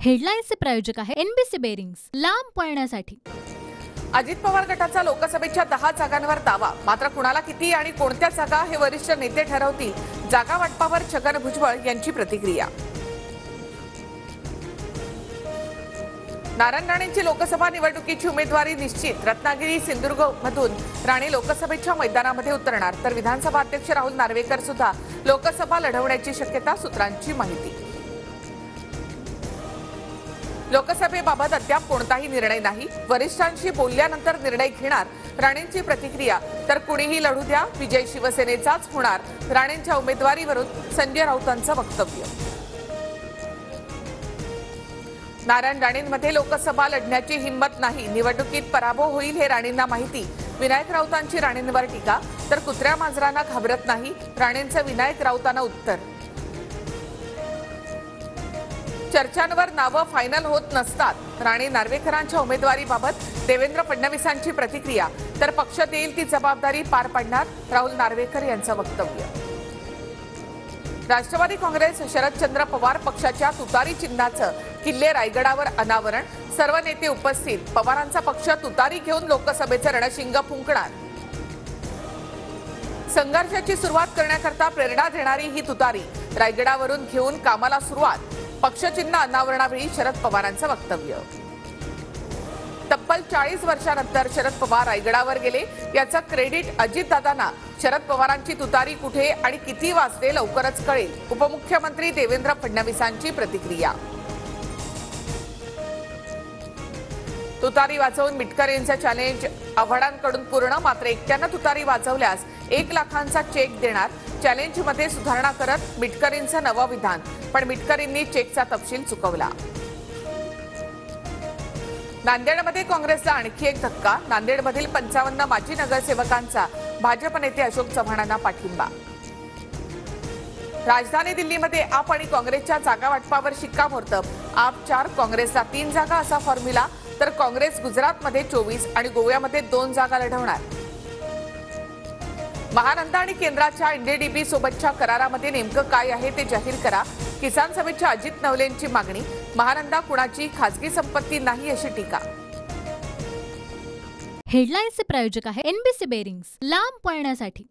हेडलाईन्सचे प्रायोजक आहे NBC bearings, लांब पळण्यासाठी। अजित पवार गटाचा लोकसभेच्या 10 जागांवर दावा, मात्र कुणाला किती आणि कोणत्या जागा हे वरिष्ठ नेते ठरवतील। जागा वाटपावर छगन भुजबळ यांची प्रतिक्रिया। नारायण राणेंची लोकसभा निवडणुकीची उमेदवारी निश्चित। रत्नागिरी सिंधुदुर्ग मधून राणे लोकसभेच्या मैदानामध्ये उतरणार, तर विधानसभा अध्यक्ष राहुल नार्वेकर सुद्धा लोकसभा लढवण्याची शक्यता, सूत्रांची माहिती। लोकसभेबाबत अद्याप कोणताही निर्णय नाही, वरिष्ठांशी बोलल्यानंतर निर्णय घेणार, राणेंची प्रतिक्रिया। तर कुणीही लढू द्या, विजय शिवसेनेचाच होणार, राणेंच्या उमेदवारीवरून संजय राऊतांचं वक्तव्य। नारायण राणेंमध्ये लोकसभा लढण्याची हिंमत नाही, निवडणुकीत पराभव होईल हे राणेंना माहिती। विनायक राऊतांची राणेंवर टीका, तर कुत्र्या मांजरांना घाबरत नाही, राणेंचं विनायक राऊतांना उत्तर। चर्चांवर नावं फायनल होत नसतात, राणे नार्वेकरांच्या उमेदवारीबाबत देवेंद्र फडणवीसांची प्रतिक्रिया। तर पक्ष देईल ती जबाबदारी पार पाडणार, राहुल नार्वेकर यांचं वक्तव्य। राष्ट्रवादी काँग्रेस शरदचंद्र पवार पक्षाच्या तुतारी चिन्हाचं किल्ले रायगडावर अनावरण, सर्व नेते उपस्थित। पवारांचा पक्ष तुतारी घेऊन लोकसभेचं रणशिंग फुंकणार। संघर्षाची सुरुवात करण्याकरता प्रेरणा देणारी ही तुतारी, रायगडावरून घेऊन कामाला सुरुवात। पक्षचिन्ह अनावरणावेळी शरद पवारांचं वक्तव्य। तब्बल 40 वर्षांनंतर शरद पवार रायगडावर गेले, याचं क्रेडिट अजितदादांना। शरद पवारांची तुतारी कुठे आणि किती वाजते लवकरच कळेल, उपमुख्यमंत्री देवेंद्र फडणवीसांची प्रतिक्रिया। तुतारी वाजवून मिटकर यांचं चॅलेंज आव्हाडांकडून पूर्ण, मात्र एकट्यानं तुतारी वाजवल्यास 1 लाखांचा चेक देणार। चॅलेंजमध्ये सुधारणा करत मिटकरींचं नवं विधान, पण मिटकरींनी चेकचा तपशील चुकवला। नांदेडमध्ये काँग्रेसला आणखी एक धक्का, नांदेडमधील 55 माजी नगरसेवकांचा भाजप नेते अशोक चव्हाणांना पाठिंबा। राजधानी दिल्लीमध्ये आप आणि काँग्रेसच्या जागा वाटपावर शिक्कामोर्तब, आप 4 काँग्रेसला 3 जागा असा फॉर्म्युला, तर काँग्रेस गुजरातमध्ये 24 आणि गोव्यामध्ये 2 जागा लढवणार। महानंदा आणि केंद्राच्या एनडीडीबी सोबतच्या करारामध्ये नेमकं काय आहे ते जाहीर करा, किसान सभेच्या अजित नवलेंची मागणी। महानंदा कुणाची खासगी संपत्ती नाही अशी टीका। हेडलाईन्सचे प्रायोजक आहे एनबीसी बेरिंग्स, लांब पळण्यासाठी।